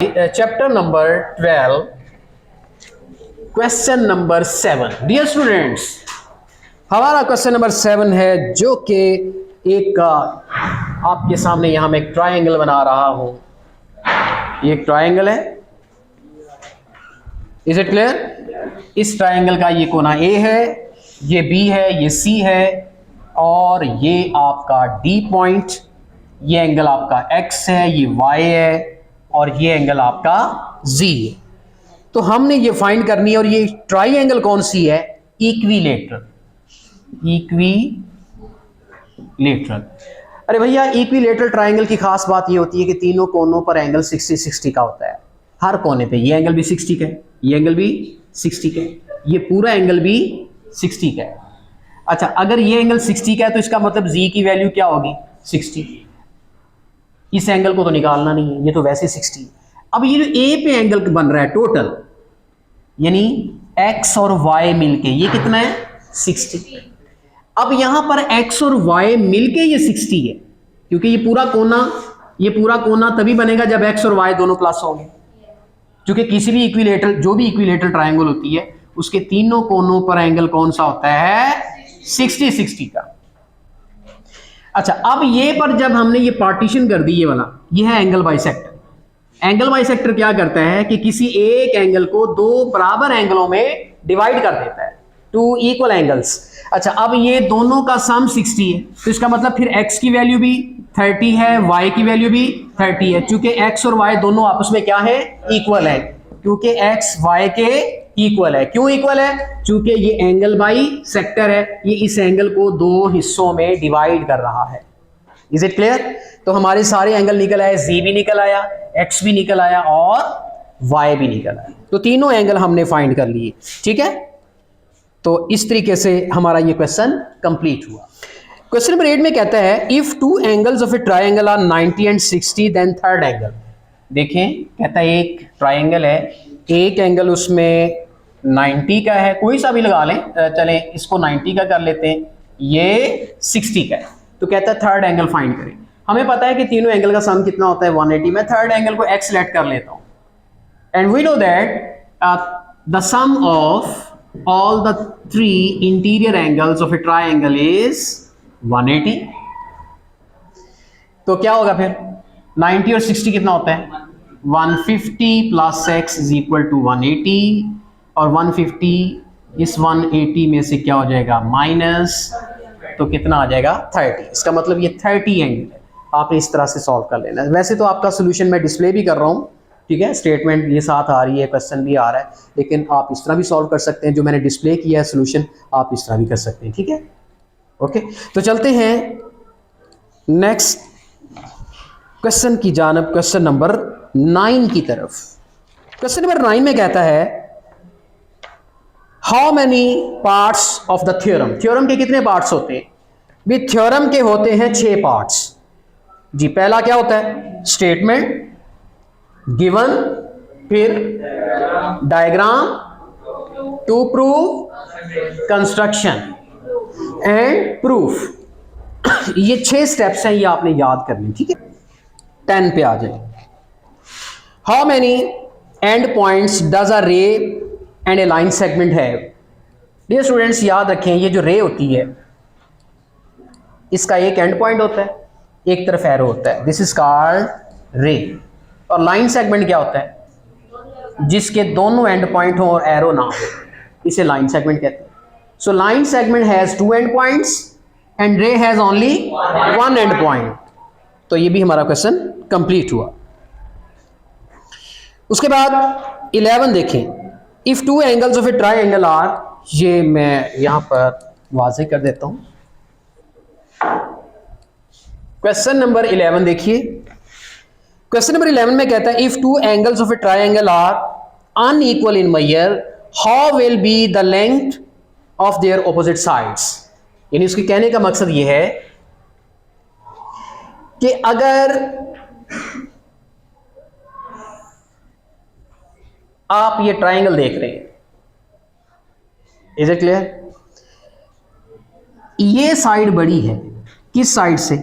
Chapter number 12 question number 7। Dear students, हमारा question number 7 है जो कि एक आपके सामने यहां मैं एक ट्रायंगल बना रहा हूं। ये एक ट्रायंगल है, इज इट क्लियर? इस ट्रायंगल का ये कोना ए है, ये बी है, ये सी है और ये आपका डी पॉइंट, ये एंगल आपका एक्स है, ये वाई है और ये एंगल आपका जी है। तो हमने ये फाइंड करनी है। और ये ट्रायंगल कौन सी है? इक्विलेटरल। इक्विलेटरल। अरे भैया, इक्विलेटरल ट्रायंगल की खास बात ये होती है कि तीनों कोनों पर एंगल 60-60 का होता है। हर कोने पे ये एंगल भी 60 का है, ये एंगल भी 60 का है, ये पूरा एंगल भी 60 का है। अच्छा, अगर ये एंगल 60 का है तो इसका मतलब जी की वैल्यू क्या होगी? 60। इस एंगल को तो निकालना नहीं है, ये तो वैसे 60। अब ये जो ए पे एंगल बन रहा है टोटल, यानी एक्स और वाई मिलके ये कितना है? 60। अब यहां पर एक्स और वाई मिलके ये 60 है, क्योंकि ये पूरा कोना तभी बनेगा जब एक्स और वाई दोनों प्लस होंगे। क्योंकि किसी भी इक्विलेटरल, जो भी इक्विलेटरल ट्रायंगल होती है, उसके तीनों कोनों पर एंगल कौन सा होता है? 60-60 का। अच्छा, अब ये पर जब हमने ये पार्टीशन कर दी, ये वाला, ये है एंगल बाइसेक्टर। एंगल बाइसेक्टर क्या करता है कि किसी एक एंगल को दो बराबर एंगलों में डिवाइड कर देता है, टू इक्वल एंगल्स। अच्छा, अब ये दोनों का सम 60 है, तो इसका मतलब फिर x की वैल्यू भी 30 है, y की वैल्यू भी 30 है, क्योंकि x और y दोनों आपस में क्या है? इक्वल है, क्योंकि x y के इक्वल है। क्यों इक्वल है? क्योंकि ये एंगल बाइसेक्टर है, ये इस एंगल को दो हिस्सों में डिवाइड कर रहा है। Is it clear? तो हमारे सारे एंगल निकल आए, z भी निकल आया, x भी निकल आया और y भी निकल आया। तो तीनों एंगल हमने फाइंड कर लिए। ठीक है, तो इस तरीके से हमारा ये क्वेश्चन कंप्लीट हुआ। क्वेश्चन नंबर 8 में कहता है if two angles of a triangle are 90 and 60 then third angle. देखें, कहता है एक ट्रायंगल है, एक एंगल उसमें 90 का है, कोई सा भी लगा लें, चलें इसको 90 का कर लेते हैं, ये 60 का है, तो कहता है थर्ड एंगल फाइंड करें। हमें पता है कि तीनों एंगल का सम कितना होता है? 180। मैं थर्ड एंगल को x लेट कर लेता हूं, and we know that the sum of all the three interior angles of a triangle is 180। तो क्या होगा फिर? 90 और 60 कितना होता है? 150 plus x is equal to 180, और 150 इस 180 में से क्या हो जाएगा? माइनस, तो कितना आ जाएगा? 30। इसका मतलब ये 30 एंगल है। आपने इस तरह से सॉल्व कर लेना है। वैसे तो आपका सोल्यूशन मैं डिस्प्ले भी कर रहा हूँ, ठीक है, स्टेटमेंट ये साथ आ रही है, क्वेश्चन भी आ रहा है, लेकिन आप इस तरह भी सॉल्व कर सकते हैं। जो मैंने डिस्प्ले किया है सोल्यूशन, आप इस तरह भी कर सकते हैं। ठीक है, ओके। तो चलते हैं नेक्स्ट क्वेश्चन की जानब, क्वेश्चन नंबर 9 की तरफ। क्वेश्चन नंबर 9 में कहता है how many parts of the theorem. Theorem के कितने पार्ट्स होते हैं? भी थ्योरम के होते हैं 6 पार्ट्स जी। पहला क्या होता है? स्टेटमेंट, गिवन, फिर diagram, to prove, construction and proof. ये 6 स्टेप्स हैं, ये आपने याद करनी। ठीक है, 10 पे आ जाए। How many end points does a ray and a line segment have. Dear students, याद रखें, ये जो रे होती है, इसका एक एंड पॉइंट होता है, एक तरफ एरो होता है, दिस इज कॉल्ड रे। और लाइन सेगमेंट क्या होता है? जिसके दोनों एंड पॉइंट हो और एरो ना हो, इसे लाइन सेगमेंट कहते हैं। So line segment has 2 and points and रे हैज ओनली 1 एंड पॉइंट। तो ये भी हमारा क्वेश्चन कंप्लीट हुआ। उसके बाद 11 देखें, if two angles of a triangle are, ये मैं यहां पर वाज़ेह कर देता हूं। क्वेश्चन नंबर 11 देखिए। क्वेश्चन नंबर 11 में कहता है if two angles of a triangle are unequal in measure, how will be the length of their opposite sides. यानी उसके कहने का मकसद यह है कि अगर आप ये ट्रायंगल देख रहे हैं, इज इट क्लियर? ये साइड बड़ी है, किस साइड से?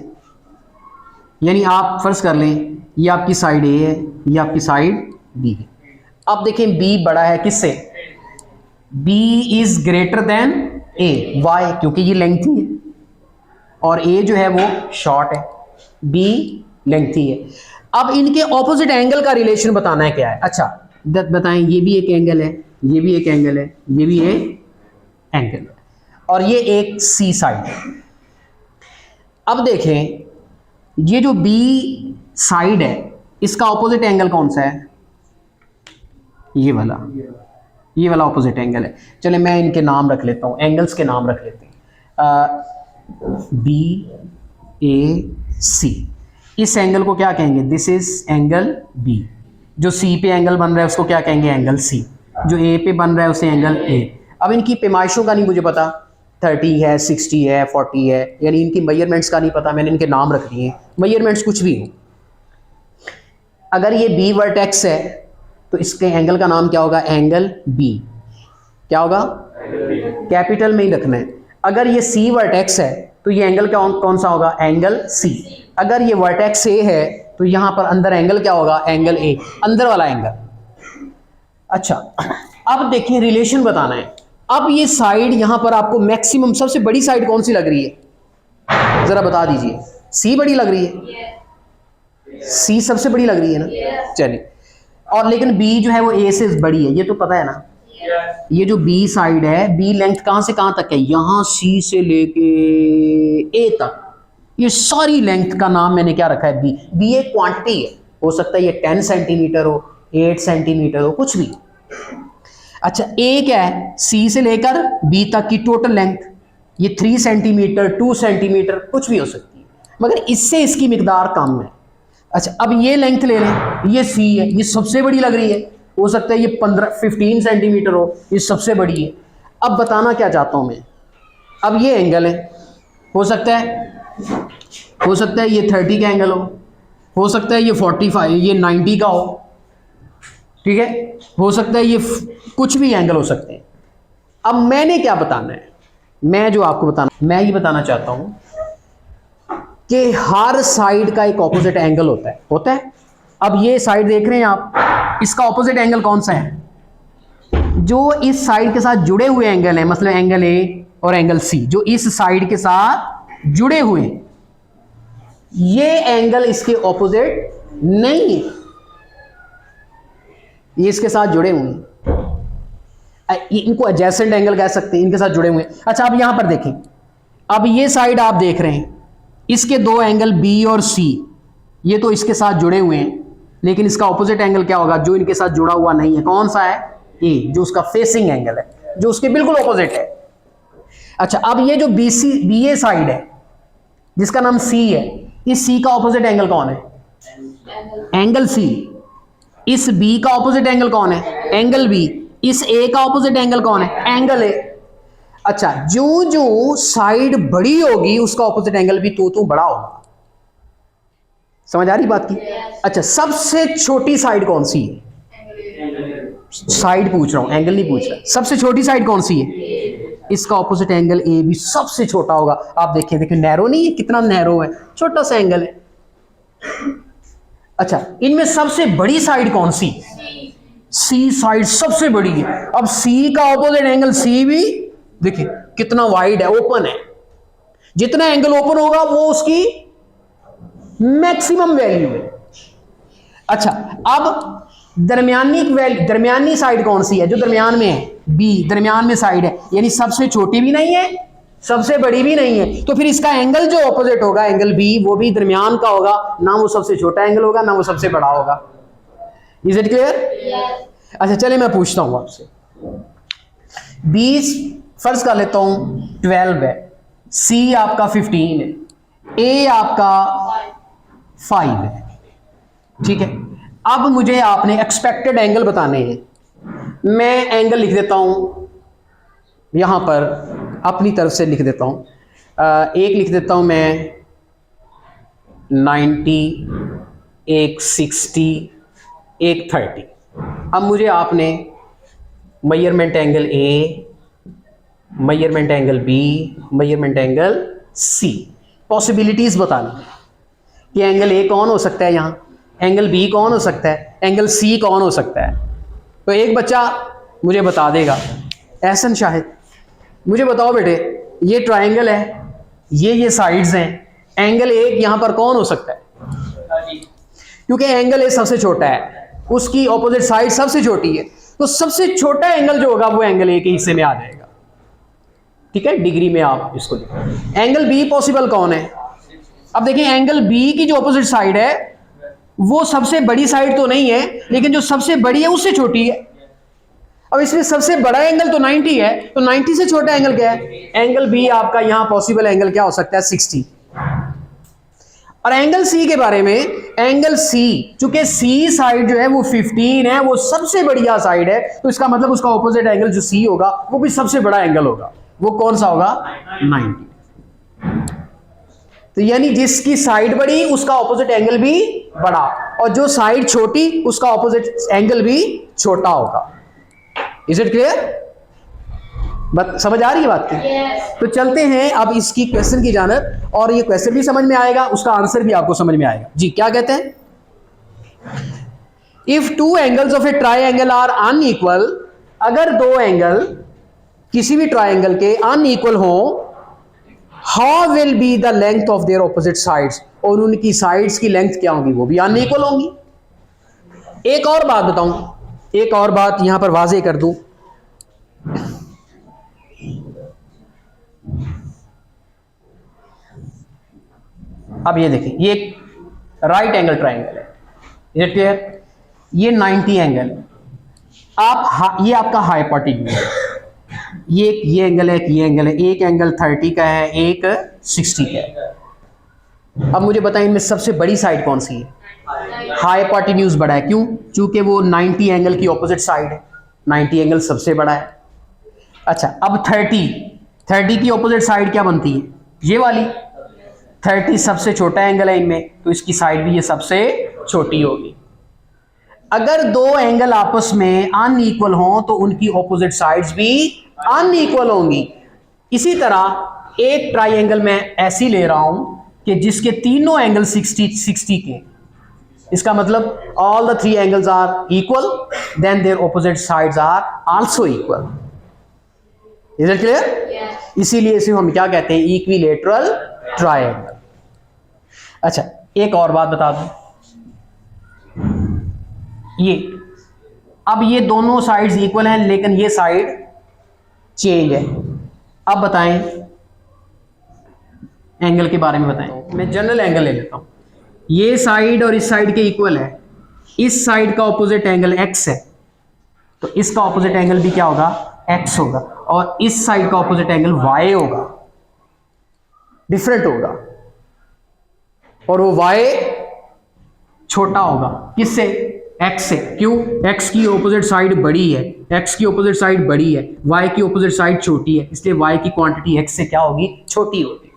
यानी आप फर्ज कर लें ये आपकी साइड ए है, ये आपकी साइड बी। अब देखें बी बड़ा है किससे, B is greater than A, why, क्योंकि ये लेंथी है और ए जो है वो शॉर्ट है, बी लेंथी है। अब इनके ऑपोजिट एंगल का रिलेशन बताना है क्या है। अच्छा बताएं, ये भी एक एंगल है, ये भी एक एंगल है, ये भी एक एंगल है, और ये एक सी साइड है। अब देखें ये जो बी साइड है इसका ऑपोजिट एंगल कौन सा है, ये वाला ऑपोजिट एंगल है। चले मैं इनके नाम रख लेता हूं, एंगल्स के नाम रख लेते हैं, बी ए सी। इस एंगल को क्या कहेंगे, दिस इज एंगल बी। जो सी पे एंगल बन रहा है उसको क्या कहेंगे, एंगल सी। जो ए पे बन रहा है उसे एंगल ए। अब इनकी पैमाइशों का नहीं मुझे पता, 30 है, 60 है, 40 है, यानी इनकी मेजरमेंट्स का नहीं पता, मैंने इनके नाम रख दिए। मेजरमेंट्स कुछ भी हो, अगर ये बी वर्टेक्स है तो इसके एंगल का नाम क्या होगा, एंगल बी। क्या होगा, कैपिटल में ही रखना है। अगर ये सी वर्टेक्स है तो ये एंगल कौन सा होगा, एंगल सी। अगर ये वर्टेक्स ए है तो यहां पर अंदर एंगल क्या होगा, एंगल ए, अंदर वाला एंगल। अच्छा अब देखिए रिलेशन बताना है। अब ये साइड यहां पर आपको मैक्सिमम सबसे बड़ी साइड कौन सी लग रही है, जरा बता दीजिए। सी बड़ी लग रही है, सी सबसे बड़ी लग रही है ना, चलिए। और लेकिन बी जो है वो ए से बड़ी है, ये तो पता है ना। ये जो बी साइड है, बी लेंथ कहां से कहां तक है, यहां सी से लेके ए तक, ये सारी लेंथ का नाम मैंने क्या रखा है, बी। बी एक क्वांटिटी है, हो सकता है ये 10 सेंटीमीटर हो, 8 सेंटीमीटर हो, कुछ भी। अच्छा ए क्या है, सी से लेकर बी तक की टोटल लेंथ, ये 3 सेंटीमीटर, 2 सेंटीमीटर कुछ भी हो सकती है, मगर इससे इसकी मिकदार कम है। अच्छा अब ये लेंथ ले लें, ये सी है, ये सबसे बड़ी लग रही है, हो सकता है ये 15 सेंटीमीटर हो, ये सबसे बड़ी है। अब बताना क्या चाहता हूं मैं, अब ये एंगल है, हो सकता है ये 30 का एंगल हो सकता है ये 45, ये 90 का हो, ठीक है, हो सकता है ये कुछ भी एंगल हो सकते हैं। अब मैंने क्या बताना है, मैं जो आपको मैं ये बताना चाहता हूं कि हर साइड का एक ऑपोजिट एंगल होता है। अब ये साइड देख रहे हैं आप, इसका ऑपोजिट एंगल कौन सा है, जो इस साइड के साथ जुड़े हुए एंगल है, मतलब एंगल ए और एंगल सी, जो इस साइड के साथ जुड़े हुए, ये एंगल इसके ऑपोजिट नहीं है, ये इसके साथ जुड़े हुए हैं, इनको एडजेसेंट एंगल कह सकते हैं, इनके साथ जुड़े हुए हैं। अच्छा अब यहां पर देखें, अब ये साइड आप देख रहे हैं, इसके दो एंगल बी और सी, ये तो इसके साथ जुड़े हुए हैं, लेकिन इसका ऑपोजिट एंगल क्या होगा, जो इनके साथ जुड़ा हुआ नहीं है, कौन सा है, ए, जो उसका फेसिंग एंगल है, जो उसके बिल्कुल ऑपोजिट है। अच्छा अब ये जो बी ए साइड है जिसका नाम सी है, इस सी का ऑपोजिट एंगल कौन है, एंगल सी। इस बी का ऑपोजिट एंगल कौन है, एंगल बी। इस ए का ऑपोजिट एंगल कौन है, एंगल ए। अच्छा जो साइड बड़ी होगी उसका ऑपोजिट एंगल भी तो बड़ा होगा। समझ आ रही बात की। अच्छा सबसे छोटी साइड कौन सी है, साइड पूछ रहा हूं, एंगल नहीं पूछ रहा। सबसे छोटी साइड कौन सी है, इसका ऑपोजिट एंगल ए भी सबसे छोटा होगा। आप देखिए नैरो नहीं है, कितना नैरो है, छोटा सा एंगल है। अच्छा इनमें सबसे बड़ी साइड कौन सी, सी साइड सबसे बड़ी है। अब सी का ऑपोजिट एंगल सी भी देखिए कितना वाइड है, ओपन है। जितना एंगल ओपन होगा वो उसकी मैक्सिमम वैल्यू है। अच्छा अब दरमियानी साइड कौन सी है, जो दरमियान में है, बी दरमियान में साइड है, यानी सबसे छोटी भी नहीं है सबसे बड़ी भी नहीं है, तो फिर इसका एंगल जो ऑपोजिट होगा एंगल बी, वो भी दरमियान का होगा, ना वो सबसे छोटा एंगल होगा ना वो सबसे बड़ा होगा। Is it clear? अच्छा चलिए मैं पूछता हूं आपसे, 20 फर्ज कर लेता हूं 12 है, सी आपका 15 है, ए आपका 5 है, ठीक है। अब मुझे आपने एक्सपेक्टेड एंगल बताने हैं। मैं एंगल लिख देता हूं यहां पर, अपनी तरफ से लिख देता हूं, एक लिख देता हूं मैं 90, एक 60, एक 30। अब मुझे आपने measurement angle A, measurement angle B, measurement angle C, possibilities बतानी कि एंगल ए कौन हो सकता है, यहां एंगल बी कौन हो सकता है, एंगल सी कौन हो सकता है? तो एक बच्चा मुझे बता देगा, एहसन शाहिद, मुझे बताओ बेटे, ये ट्राइंगल है, ये साइड्स हैं, एंगल एक यहां पर कौन हो सकता है? क्योंकि एंगल ए सबसे छोटा है, उसकी ऑपोजिट साइड सबसे छोटी है, तो सबसे छोटा एंगल जो होगा वो एंगल ए के हिस्से में आ जाएगा। ठीक है, डिग्री में आप इसको लिखो। एंगल बी पॉसिबल कौन है? अब देखिए, एंगल बी की जो ऑपोजिट साइड है वो सबसे बड़ी साइड तो नहीं है, लेकिन जो सबसे बड़ी है उससे छोटी है। अब इसमें सबसे बड़ा एंगल तो 90 है, तो 90 से छोटा एंगल क्या है? एंगल बी आपका यहां पॉसिबल एंगल क्या हो सकता है? 60। और एंगल सी के बारे में, एंगल सी, चूंकि सी साइड जो है वो 15 है, वो सबसे बढ़िया साइड है, तो इसका मतलब उसका ऑपोजिट एंगल जो सी होगा वो भी सबसे बड़ा एंगल होगा। वो कौन सा होगा? 90। तो यानी जिसकी साइड बड़ी उसका ऑपोजिट एंगल भी बड़ा, और जो साइड छोटी उसका ऑपोजिट एंगल भी छोटा होगा। Is it clear? बात समझ आ रही है बात की? yes. तो चलते हैं अब इसकी क्वेश्चन की जानब, और ये क्वेश्चन भी समझ में आएगा, उसका आंसर भी आपको समझ में आएगा। जी क्या कहते हैं? If two angles of a triangle are unequal, अगर दो एंगल किसी भी ट्राइंगल के अनइक्वल हो, how will be the length of their opposite sides, और उनकी साइड्स की लेंथ क्या होगी? वो भी अनइक्वल होंगी। एक और बात बताऊं, एक और बात यहां पर वाज़ेह कर दूं, अब ये देखिए, ये एक राइट एंगल ट्राइंगल है, इज इट क्लियर? ये 90 एंगल, आप ये आपका हाइपोटेन्यूज है, ये एंगल है, ये एंगल है, एक एंगल 30 का है, एक 60 का है। अब मुझे बताएं इनमें सबसे बड़ी साइड कौन सी है? हाइपोटेन्यूज बड़ा है। क्यों? चूंकि वो 90 एंगल की ऑपोजिट साइड है, 90 एंगल सबसे बड़ा है। अच्छा, अब 30 की ऑपोजिट साइड क्या बनती है? ये वाली। 30 सबसे छोटा एंगल है इनमें, तो इसकी साइड भी ये सबसे छोटी होगी। अगर दो एंगल आपस में अनइक्वल हों तो उनकी ऑपोजिट साइड्स भी अनइक्वल होंगी। इसी तरह एक ट्राइंगल में ऐसी ले रहा हूं कि जिसके तीनों एंगल 60 के, इसका मतलब all the 3 angles are equal, then their opposite sides are also equal. Is it clear? इसीलिए इसे हम क्या कहते हैं? Equilateral triangle. अच्छा, एक और बात बता दूं, ये अब ये दोनों साइड्स इक्वल हैं, लेकिन ये साइड चेंज है। अब बताएं एंगल के बारे में बताएं। मैं जनरल एंगल ले लेता हूं, ये साइड और इस साइड के इक्वल है, इस साइड का ऑपोजिट एंगल x है, तो इसका ऑपोजिट एंगल भी क्या होगा? x होगा, और इस साइड का ऑपोजिट एंगल y होगा, डिफरेंट होगा, और वो y छोटा होगा। किससे? x से। क्यों? x की ऑपोजिट साइड बड़ी है, x की ऑपोजिट साइड बड़ी है, y की ऑपोजिट साइड छोटी है, इसलिए y की क्वांटिटी x से क्या होगी? छोटी होगी।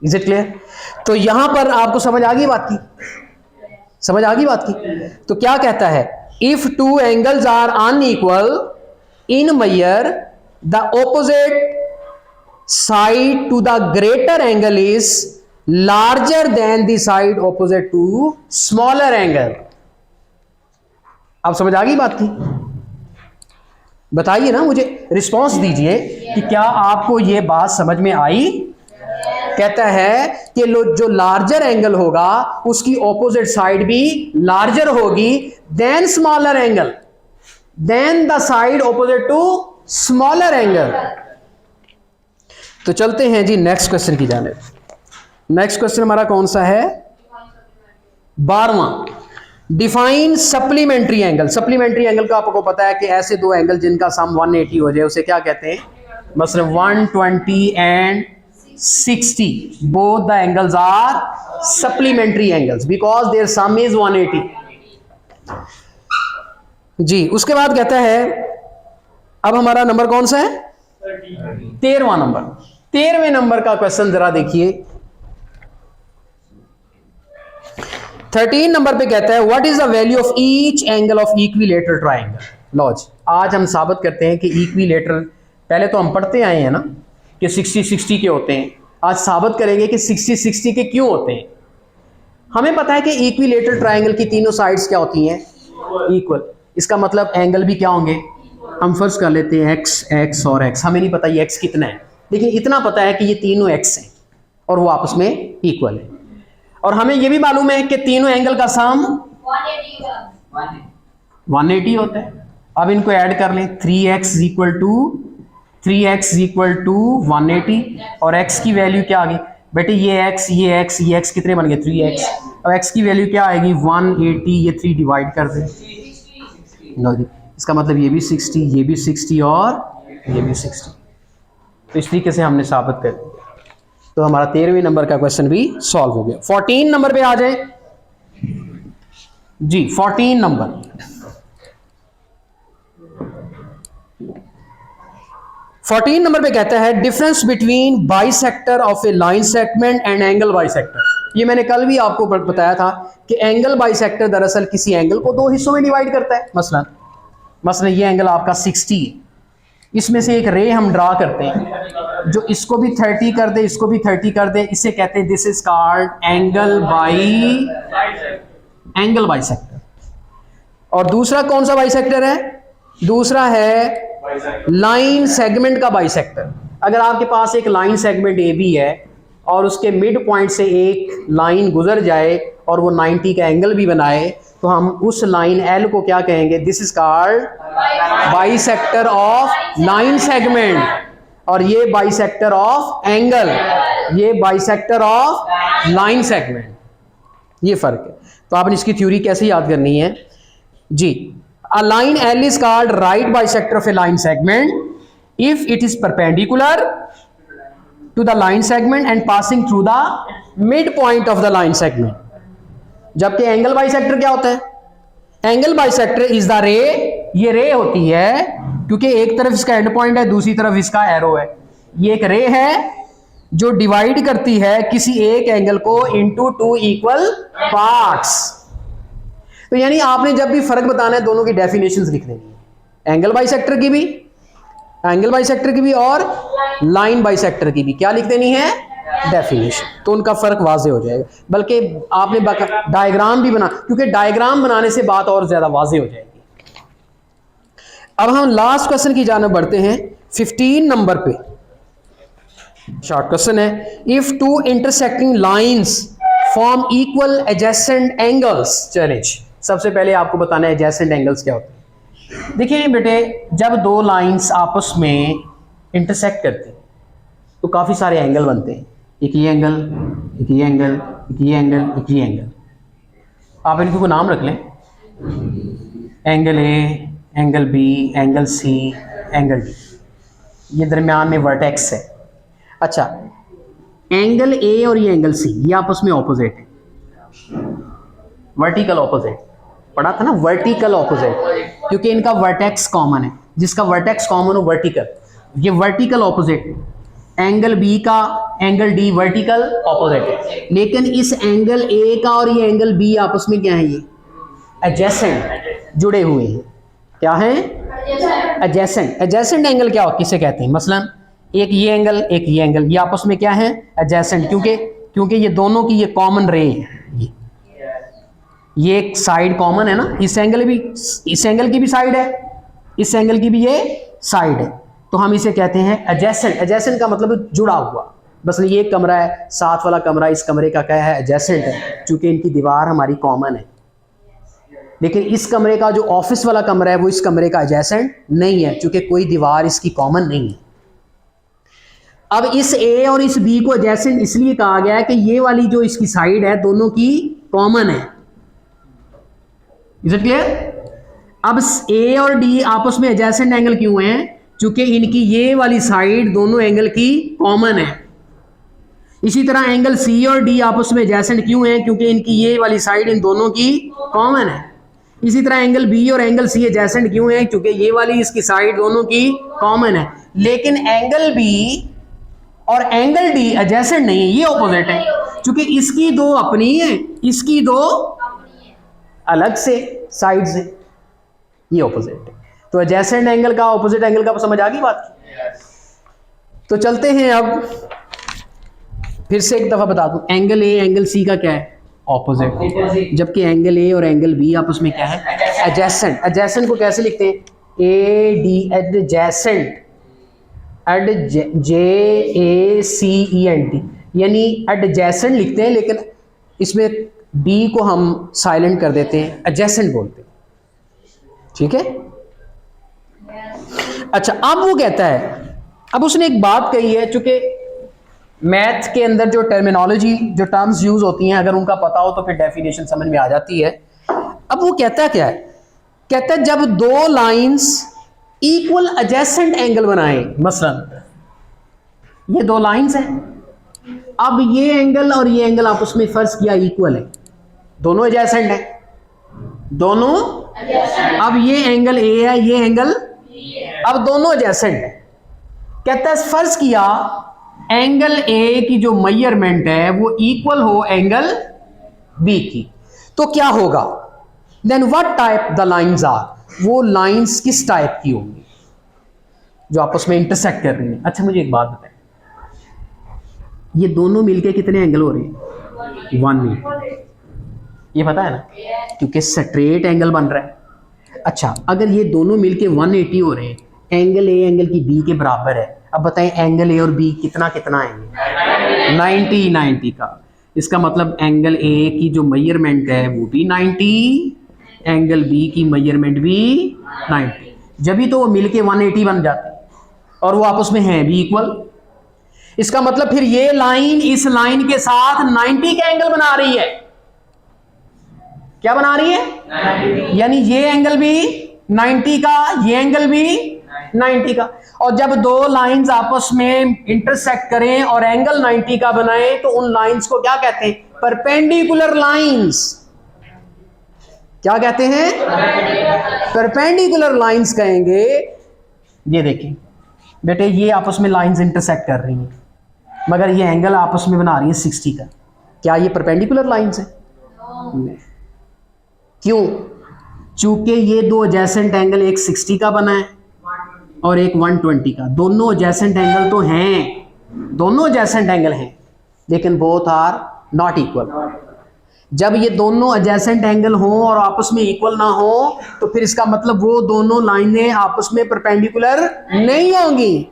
Is it clear? तो यहां पर आपको समझ आ गई बात की? समझ आ गई बात की? तो क्या कहता है? If two angles are unequal in measure, the opposite side to the greater angle is larger than the side opposite to smaller angle. आप समझ आ गई बात की? बताइए ना, मुझे रिस्पांस दीजिए कि क्या आपको यह बात समझ में आई? कहता है कि जो लार्जर एंगल होगा उसकी ऑपोजिट साइड भी लार्जर होगी then smaller angle, then the side opposite to smaller angle. तो चलते हैं जी नेक्स्ट क्वेश्चन की जानिब। नेक्स्ट क्वेश्चन हमारा कौन सा है? 12वां। Define supplementary angle. Supplementary angle का आपको पता है कि ऐसे दो एंगल जिनका सम 180 हो जाए उसे क्या कहते हैं? मसलन 120 and 60, both the angles are supplementary angles because their sum is 180। जी, उसके बाद कहता है, अब हमारा नंबर कौन सा है? 13वां नंबर। 13वें नंबर का क्वेश्चन जरा देखिए। 13 नंबर पे कहता है what is the value of each angle of equilateral triangle. लो जी, आज हम साबित करते हैं कि इक्विलेटरल, पहले तो हम पढ़ते आए हैं ना कि 60-60 के होते हैं, आज साबित करेंगे कि 60-60 के क्यों होते हैं। हमें पता है कि इक्विलेटरल ट्रायंगल की तीनों साइड्स क्या होती हैं, इक्वल। इसका मतलब एंगल भी क्या होंगे, हम फर्ज कर लेते हैं एक्स, एक्स और एक्स। हमें नहीं पता ये एक्स कितना है, लेकिन इतना पता है कि ये तीनों एक्स हैं और वो आपस में इक्वल है। और हमें ये भी मालूम है कि तीनों एंगल का सम 180 होता है। अब इनको ऐड कर लें, 3x इक्वल टू 180 और x की वैल्यू क्या आ गई बेटे, ये x कितने बन गए 3x। अब x की वैल्यू क्या आएगी 180, ये 3 डिवाइड कर दें, इसका मतलब ये भी 60, ये भी 60 और ये भी 60। तो इस तरीके से हमने साबित कर दिया। तो हमारा 13वें नंबर का क्वेश्चन भी सॉल्व हो गया। 14 नंबर पे आ जाए जी। 14 नंबर, 14 नंबर पे कहता है difference between bisector of A line segment and angle bisector. ये मैंने कल भी आपको बताया था कि एंगल बाइसेक्टर दरअसल किसी एंगल को दो हिस्सों में डिवाइड करता है। मसलन ये एंगल आपका 60 है, इसमें से एक रे हम ड्रा करते हैं जो इसको भी 30 कर दे, इसको भी 30 कर दे, इसे कहते हैं this is called angle bisector. और दूसरा कौन सा बाइसेक्टर है, दूसरा है लाइन सेगमेंट का बाइसेक्टर। अगर आपके पास एक लाइन सेगमेंट ए बी है और उसके मिड पॉइंट से एक लाइन गुजर जाए और वो 90 का एंगल भी बनाए, तो हम उस लाइन एल को क्या कहेंगे, this is called bisector of line segment. और ये बाइसेक्टर ऑफ एंगल, ये बाइसेक्टर ऑफ लाइन सेगमेंट, ये फर्क है। तो आपने इसकी थ्योरी कैसे याद करनी है जी। A line L is called right bisector of a line segment if it is perpendicular to the line segment and passing through the midpoint of the line segment। जबकि एंगल बाइसेक्टर क्या होता है, angle bisector is the रे, ये रे होती है क्योंकि एक तरफ इसका एंड पॉइंट है, दूसरी तरफ इसका एरो है। ये एक रे है जो डिवाइड करती है किसी एक एंगल को इनटू टू इक्वल पार्ट्स। तो यानी आपने जब भी फर्क बताना है दोनों की डेफिनेशंस लिख देनी है, एंगल बाइसेक्टर की भी और लाइन बाइसेक्टर की भी क्या लिख देनी है, डेफिनेशन। तो उनका फर्क वाजे हो जाएगा। बल्कि आपने डायग्राम भी बना, क्योंकि डायग्राम बनाने से बात और ज्यादा वाजे हो जाएगी। अब हम लास्ट क्वेश्चन की जाने बढ़ते हैं। 15 नंबर पे शॉर्ट क्वेश्चन है, if to intersecting lines form equal adjacent angles. चलिए सबसे पहले आपको बताना है एडजेसेंट एंगल्स क्या होते हैं। देखिए बेटे, जब दो लाइंस आपस में इंटरसेक्ट करती हैं तो काफ़ी सारे एंगल बनते हैं, एक ये एंगल, एक ये एंगल, एक ये एंगल, एक ये एंगल। आप इनको नाम रख लें, angle A, angle B, angle C, angle D. ये दरमियान में वर्टेक्स है। अच्छा, एंगल ए और ये एंगल सी ये आपस में ऑपोजिट है, वर्टिकल ऑपोजिट पढ़ा था ना, वर्टिकल ऑपोजिट, क्योंकि इनका वर्टेक्स कॉमन है। जिसका वर्टेक्स कॉमन हो वर्टिकल, ये वर्टिकल ऑपोजिट। एंगल बी का एंगल डी वर्टिकल ऑपोजिट है, लेकिन इस एंगल ए का और ये एंगल बी आपस में क्या है, ये एडजेसेंट जुड़े हुए हैं। क्या है, एडजेसेंट। एडजेसेंट एंगल क्या किसे कहते हैं, मसलन एक ये एंगल, एक ये एंगल, ये आपस में क्या है, एडजेसेंट। क्योंकि ये दोनों की ये कॉमन रे है, ये एक साइड कॉमन है ना, इस एंगल की भी साइड है, इस एंगल की भी ये साइड है, तो हम इसे कहते हैं एडजेसेंट। एडजेसेंट का मतलब जुड़ा हुआ। बस ये एक कमरा है, साथ वाला कमरा इस कमरे का क्या है, एडजेसेंट है, क्योंकि इनकी दीवार हमारी कॉमन है। लेकिन इस कमरे का जो ऑफिस वाला कमरा है वो इस कमरे का एडजेसेंट नहीं है, क्योंकि कोई दीवार इसकी कॉमन नहीं है। अब इस ए और इस बी को एडजेसेंट इसलिए कहा गया है कि ये वाली जो इसकी साइड है दोनों की कॉमन है। Is it clear? अब ए और डी आपस में एडजेसेंट एंगल क्यों हैं, क्योंकि इनकी ये वाली साइड दोनों एंगल की कॉमन है। इसी तरह एंगल सी और डी आपस में एडजेसेंट क्यों हैं, क्योंकि इनकी ये वाली साइड इन दोनों की कॉमन है। इसी तरह एंगल बी और एंगल सी एडजेसेंट क्यों हैं, क्योंकि ये वाली इसकी साइड दोनों की कॉमन है। लेकिन एंगल बी और एंगल डी एडजेसेंट नहीं है, ये ऑपोजिट है, क्योंकि इसकी दो अपनी है, इसकी दो अलग से साइड से, ये ऑपोजिट है। तो एडजेसेंट एंगल का ऑपोजिट एंगल का समझ आ गई बात। तो चलते हैं अब फिर से एक दफा बता दूं, एंगल ए एंगल सी का क्या है, ऑपोजिट, जबकि एंगल ए और एंगल बी आपस में क्या है, एडजेसेंट। एडजेसेंट को कैसे लिखते हैं, ए डी एडजेसेंट, JACENT, यानी एडजेसेंट लिखते हैं, लेकिन इसमें बी को हम साइलेंट कर देते हैं, एडजेसेंट बोलते हैं, ठीक है। अच्छा, अब वो कहता है, अब उसने एक बात कही है, चूंकि मैथ के अंदर जो टर्मिनोलॉजी, जो टर्म्स यूज होती हैं, अगर उनका पता हो तो फिर डेफिनेशन समझ में आ जाती है। अब वो कहता क्या है, कहता है जब दो लाइंस इक्वल एडजेसेंट एंगल बनाए, मसलन ये दो लाइंस हैं, अब ये एंगल और ये एंगल आपस में फर्ज किया इक्वल है, दोनों एडजेसेंट है, दोनों, अब ये एंगल ए है, ये एंगल, अब दोनों एडजेसेंट है। कहता है फर्ज किया एंगल ए की जो मेजरमेंट है वो इक्वल हो एंगल बी की, तो क्या होगा, then what type the lines are, वो लाइंस किस टाइप की होंगी जो आपस में इंटरसेक्ट कर रही हैं। अच्छा मुझे एक बात बताएं, ये दोनों मिलके कितने एंगल हो रहे हैं, 180, ये पता है ना, क्योंकि स्ट्रेट एंगल बन रहा है। अच्छा, अगर ये दोनों मिलके 180 हो रहे हैं, एंगल ए एंगल की बी के बराबर है, अब बताएं एंगल ए और बी कितना कितना आएंगे, 90 का। इसका मतलब एंगल ए की जो मेजरमेंट है वो भी 90, एंगल बी की मेजरमेंट भी 90, जब ही तो वो मिलके 180 बन जाते हैं और वो आपस में हैं भी इक्वल। इसका मतलब फिर ये लाइन इस लाइन के साथ 90 का एंगल बना रही है, क्या बना रही है, यानी ये एंगल भी 90 का, ये एंगल भी 90 का। और जब दो लाइंस आपस में इंटरसेक्ट करें और एंगल 90 का बनाएं तो उन लाइंस को क्या कहते हैं, परपेंडिकुलर लाइंस। क्या कहते हैं, परपेंडिकुलर लाइंस कहेंगे। ये देखिए बेटे, ये आपस में लाइंस इंटरसेक्ट कर रही हैं, मगर ये एंगल आपस में बना रही है 60 का, क्या ये परपेंडिकुलर लाइंस है? नहीं। क्यों? चूंकि ये दो एडजेसेंट एंगल, एक 60 का बना है और एक 120 का, दोनों एडजेसेंट एंगल तो हैं, दोनों एडजेसेंट एंगल हैं, लेकिन बोथ आर नॉट इक्वल। जब ये दोनों एडजेसेंट एंगल हों और आपस में इक्वल ना हो तो फिर इसका मतलब वो दोनों लाइनें आपस में परपेंडिकुलर नहीं होंगी।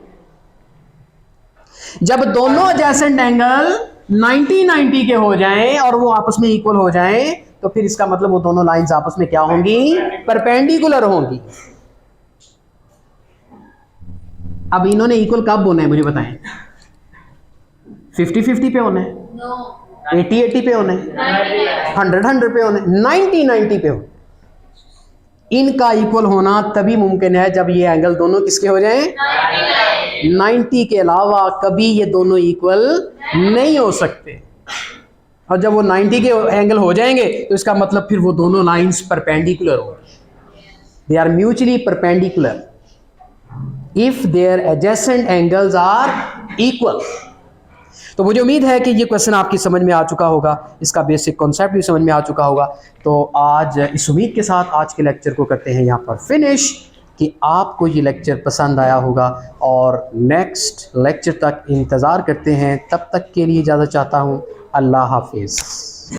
जब दोनों एडजेसेंट एंगल 90 के हो जाएं और वो आपस में इक्वल हो जाएं तो फिर इसका मतलब वो दोनों लाइंस आपस में क्या होंगी, परपेंडिकुलर होंगी। अब इन्होंने इक्वल कब होना है मुझे बताएं, 50-50 पे होना है, 80-80 पे होना है, 100-100 पे होना है, 90-90 पे होना। इनका इक्वल होना तभी मुमकिन है जब ये एंगल दोनों किसके हो जाएं, 90 के अलावा कभी ये दोनों इक्वल नहीं हो सकते। और जब वो 90 के एंगल हो जाएंगे तो इसका मतलब फिर वो दोनों लाइंस परपेंडिकुलर हो, they are mutually perpendicular if their adjacent angles are equal. तो मुझे उम्मीद है कि ये क्वेश्चन आपकी समझ में आ चुका होगा, इसका बेसिक कॉन्सेप्ट भी समझ में आ चुका होगा। तो आज इस उम्मीद के साथ आज के लेक्चर को करते हैं यहाँ पर फिनिश, कि आपको ये लेक्चर पसंद आया होगा और नेक्स्ट लेक्चर तक इंतज़ार करते हैं। तब तक के लिए इजाज़त चाहता हूँ। अल्लाह हाफिज़।